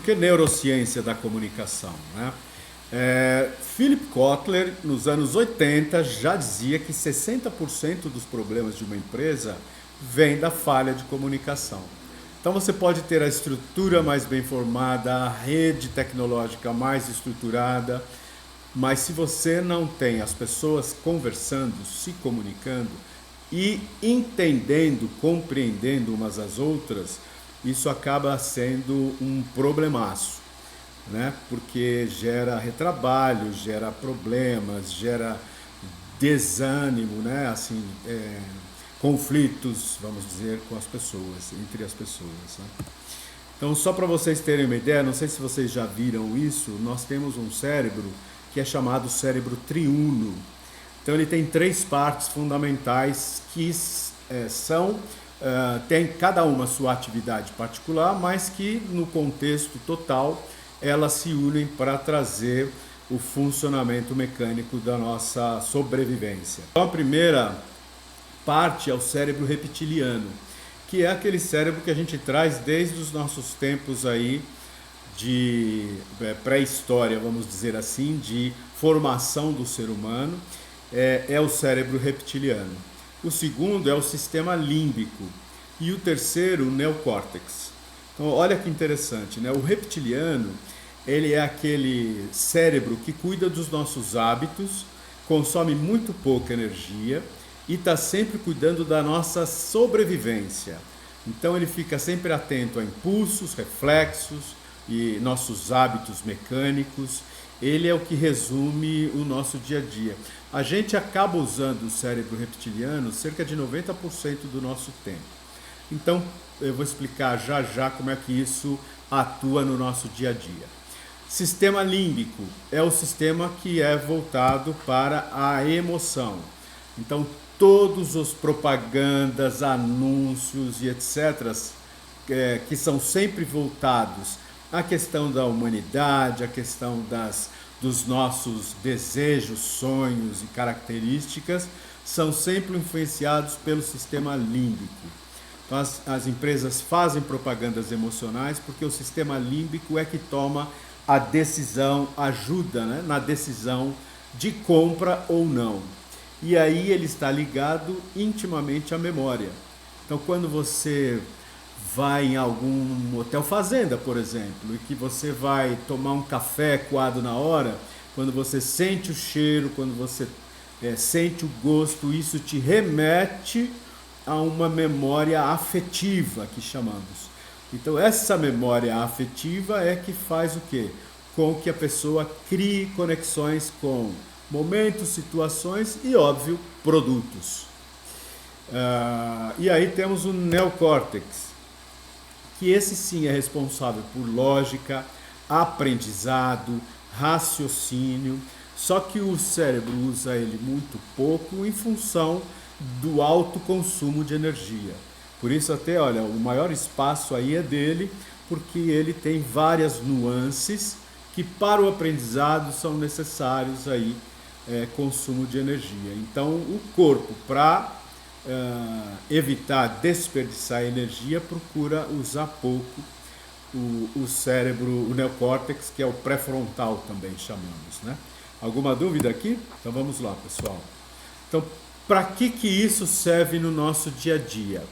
que neurociência da comunicação, né? Philip Kotler, nos anos 80, já dizia que 60% dos problemas de uma empresa vem da falha de comunicação. Então você pode ter a estrutura mais bem formada, a rede tecnológica mais estruturada, mas se você não tem as pessoas conversando, se comunicando e entendendo, compreendendo umas às outras, isso acaba sendo um problemaço, né? Porque gera retrabalho, gera problemas, gera desânimo, né? Assim, conflitos, vamos dizer, com as pessoas, entre as pessoas, né? Então, só para vocês terem uma ideia, não sei se vocês já viram isso, nós temos um cérebro que é chamado cérebro triuno. Então, ele tem três partes fundamentais que tem cada uma sua atividade particular, mas que no contexto total elas se unem para trazer o funcionamento mecânico da nossa sobrevivência. Então, a primeira parte é o cérebro reptiliano, que é aquele cérebro que a gente traz desde os nossos tempos aí de pré-história, vamos dizer assim, de formação do ser humano, é o cérebro reptiliano. O segundo é o sistema límbico e o terceiro, o neocórtex. Então, olha que interessante, né? O reptiliano, ele é aquele cérebro que cuida dos nossos hábitos, consome muito pouca energia e está sempre cuidando da nossa sobrevivência. Então ele fica sempre atento a impulsos, reflexos e nossos hábitos mecânicos. Ele é o que resume o nosso dia a dia. A gente acaba usando o cérebro reptiliano cerca de 90% do nosso tempo. Então eu vou explicar já já como é que isso atua no nosso dia a dia. Sistema límbico é o sistema que é voltado para a emoção. Então todos os propagandas, anúncios e etc., que são sempre voltados à questão da humanidade, à questão dos nossos desejos, sonhos e características, são sempre influenciados pelo sistema límbico. Então as empresas fazem propagandas emocionais porque o sistema límbico é que toma a decisão, ajuda, né, na decisão de compra ou não. E aí ele está ligado intimamente à memória. Então quando você vai em algum hotel fazenda, por exemplo, e que você vai tomar um café coado na hora, quando você sente o cheiro, quando você sente o gosto, isso te remete a uma memória afetiva, que chamamos. Então essa memória afetiva é que faz o quê? Com que a pessoa crie conexões com momentos, situações e, óbvio, produtos. E aí temos o neocórtex, que esse sim é responsável por lógica, aprendizado, raciocínio, só que o cérebro usa ele muito pouco em função do alto consumo de energia. Por isso até, olha, o maior espaço aí é dele, porque ele tem várias nuances que para o aprendizado são necessários aí, consumo de energia. Então o corpo, para evitar desperdiçar energia, procura usar pouco o cérebro, o neocórtex, que é o pré-frontal também chamamos, né? Alguma dúvida aqui? Então vamos lá, pessoal. Então, para que isso serve no nosso dia a dia?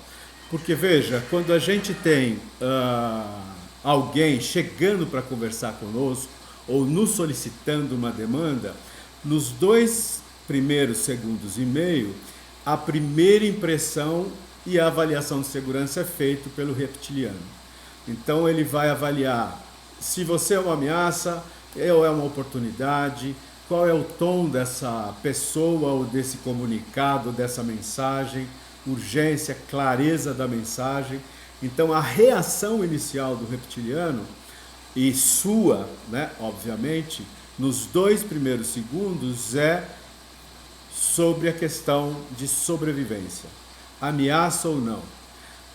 Porque veja, quando a gente tem alguém chegando para conversar conosco ou nos solicitando uma demanda, nos 2 primeiros segundos e meio, a primeira impressão e a avaliação de segurança é feita pelo reptiliano. Então ele vai avaliar se você é uma ameaça ou é uma oportunidade, qual é o tom dessa pessoa ou desse comunicado, dessa mensagem, urgência, clareza da mensagem. Então a reação inicial do reptiliano e sua, né, obviamente, nos 2 primeiros segundos é sobre a questão de sobrevivência, ameaça ou não.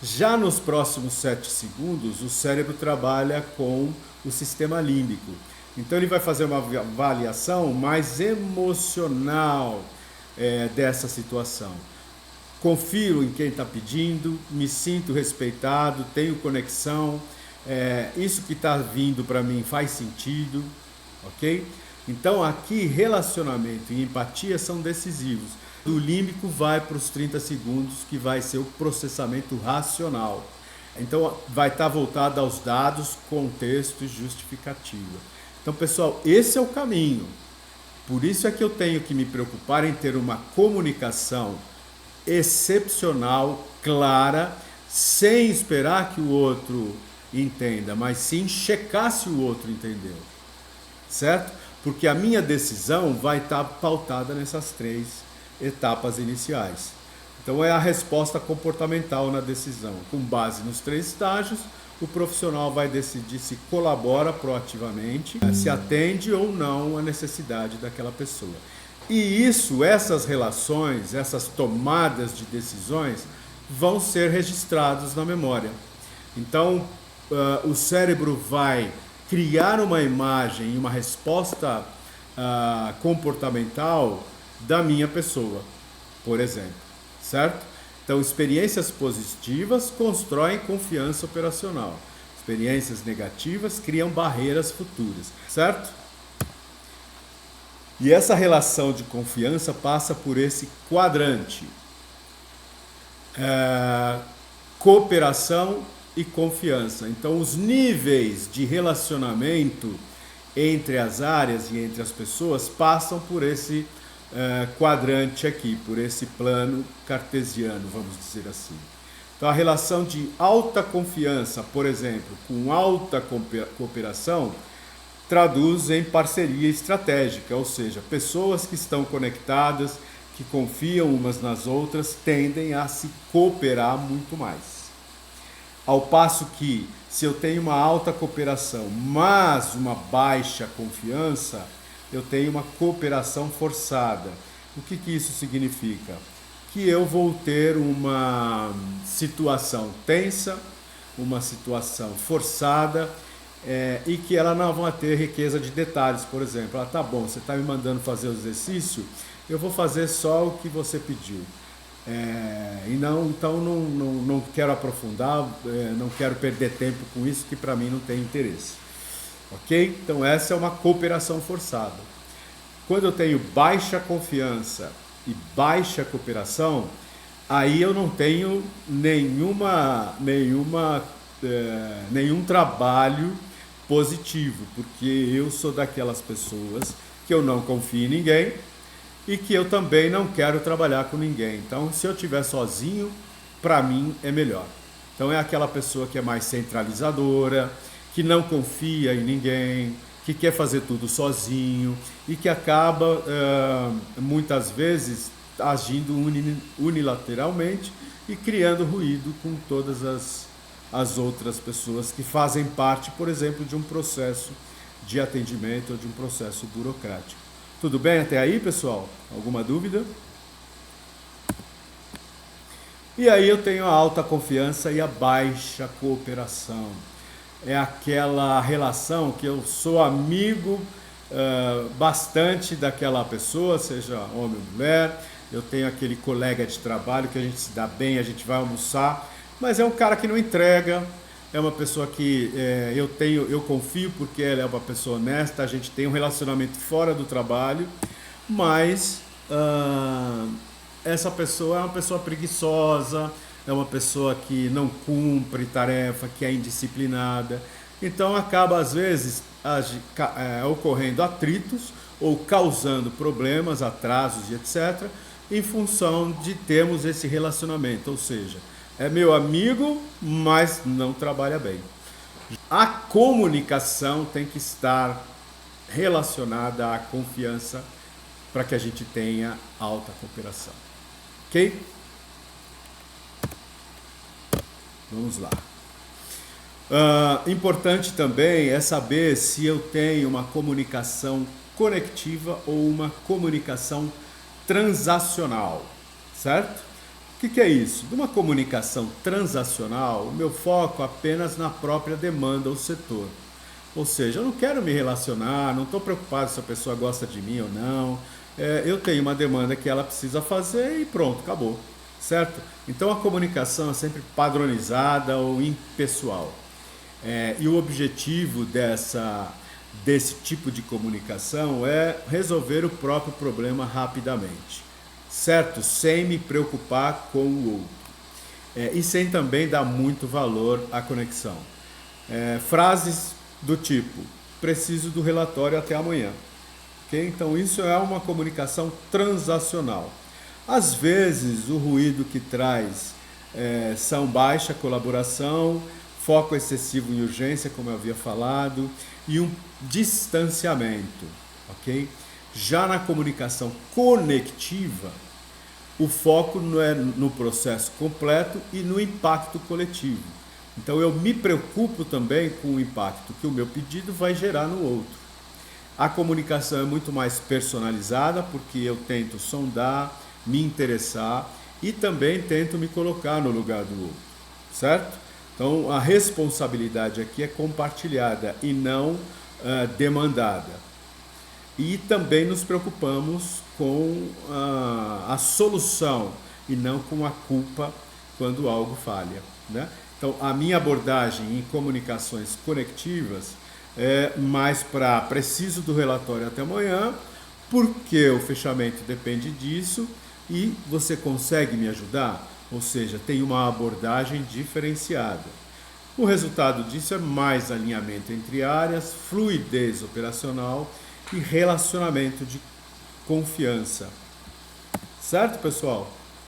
Já nos próximos 7 segundos, o cérebro trabalha com o sistema límbico. Então ele vai fazer uma avaliação mais emocional dessa situação. Confio em quem está pedindo, me sinto respeitado, tenho conexão, isso que está vindo para mim faz sentido, ok? Então aqui relacionamento e empatia são decisivos. Do límbico vai para os 30 segundos, que vai ser o processamento racional. Então vai estar voltado aos dados, contexto e justificativa. Então, pessoal, esse é o caminho. Por isso é que eu tenho que me preocupar em ter uma comunicação excepcional, clara, sem esperar que o outro entenda, mas sim checar se o outro entendeu. Certo? Porque a minha decisão vai estar pautada nessas 3 etapas iniciais. Então é a resposta comportamental na decisão. Com base nos 3 estágios, o profissional vai decidir se colabora proativamente, se atende ou não à necessidade daquela pessoa. E essas relações, essas tomadas de decisões vão ser registrados na memória. Então, o cérebro vai criar uma imagem e uma resposta comportamental da minha pessoa, por exemplo, certo? Então, experiências positivas constroem confiança operacional. Experiências negativas criam barreiras futuras, certo? E essa relação de confiança passa por esse quadrante. Cooperação e confiança. Então, os níveis de relacionamento entre as áreas e entre as pessoas passam por esse quadrante aqui, por esse plano cartesiano, vamos dizer assim. Então, a relação de alta confiança, por exemplo, com alta cooperação, traduz em parceria estratégica, ou seja, pessoas que estão conectadas, que confiam umas nas outras, tendem a se cooperar muito mais. Ao passo que, se eu tenho uma alta cooperação, mas uma baixa confiança, eu tenho uma cooperação forçada. O que isso significa? Que eu vou ter uma situação tensa, uma situação forçada, e que ela não vai ter riqueza de detalhes. Por exemplo, tá bom, você está me mandando fazer o exercício, eu vou fazer só o que você pediu. Então não quero aprofundar, não quero perder tempo com isso, que para mim não tem interesse. Ok? Então essa é uma cooperação forçada. Quando eu tenho baixa confiança e baixa cooperação, aí eu não tenho nenhum trabalho positivo, porque eu sou daquelas pessoas que eu não confio em ninguém e que eu também não quero trabalhar com ninguém. Então, se eu estiver sozinho, para mim é melhor. Então, é aquela pessoa que é mais centralizadora, que não confia em ninguém, que quer fazer tudo sozinho e que acaba, muitas vezes, agindo unilateralmente e criando ruído com todas as outras pessoas que fazem parte, por exemplo, de um processo de atendimento ou de um processo burocrático. Tudo bem até aí, pessoal? Alguma dúvida? E aí eu tenho a alta confiança e a baixa cooperação. É aquela relação que eu sou amigo bastante daquela pessoa, seja homem ou mulher. Eu tenho aquele colega de trabalho que a gente se dá bem, a gente vai almoçar, mas é um cara que não entrega, é uma pessoa que eu confio porque ela é uma pessoa honesta, a gente tem um relacionamento fora do trabalho, mas essa pessoa é uma pessoa preguiçosa, é uma pessoa que não cumpre tarefa, que é indisciplinada. Então acaba às vezes ocorrendo atritos ou causando problemas, atrasos e etc., em função de termos esse relacionamento, ou seja, é meu amigo, mas não trabalha bem. A comunicação tem que estar relacionada à confiança para que a gente tenha alta cooperação. Ok? Vamos lá. Importante também é saber se eu tenho uma comunicação conectiva ou uma comunicação transacional, certo? O que é isso? Numa comunicação transacional, o meu foco é apenas na própria demanda ou setor. Ou seja, eu não quero me relacionar, não estou preocupado se a pessoa gosta de mim ou não. Eu tenho uma demanda que ela precisa fazer e pronto, acabou. Certo? Então a comunicação é sempre padronizada ou impessoal. E o objetivo desse tipo de comunicação é resolver o próprio problema rapidamente, certo? Sem me preocupar com o outro. E sem também dar muito valor à conexão. Frases do tipo, preciso do relatório até amanhã. Okay? Então isso é uma comunicação transacional. Às vezes o ruído que traz são baixa colaboração, foco excessivo em urgência, como eu havia falado, e um distanciamento. Okay? Já na comunicação conectiva, o foco não é no processo completo e no impacto coletivo. Então eu me preocupo também com o impacto que o meu pedido vai gerar no outro. A comunicação é muito mais personalizada porque eu tento sondar, me interessar e também tento me colocar no lugar do outro, certo? Então a responsabilidade aqui é compartilhada e não demandada. E também nos preocupamos com a solução e não com a culpa quando algo falha, né? Então, a minha abordagem em comunicações conectivas é mais para preciso do relatório até amanhã, porque o fechamento depende disso e você consegue me ajudar? Ou seja, tem uma abordagem diferenciada. O resultado disso é mais alinhamento entre áreas, fluidez operacional e relacionamento de confiança. Certo, pessoal?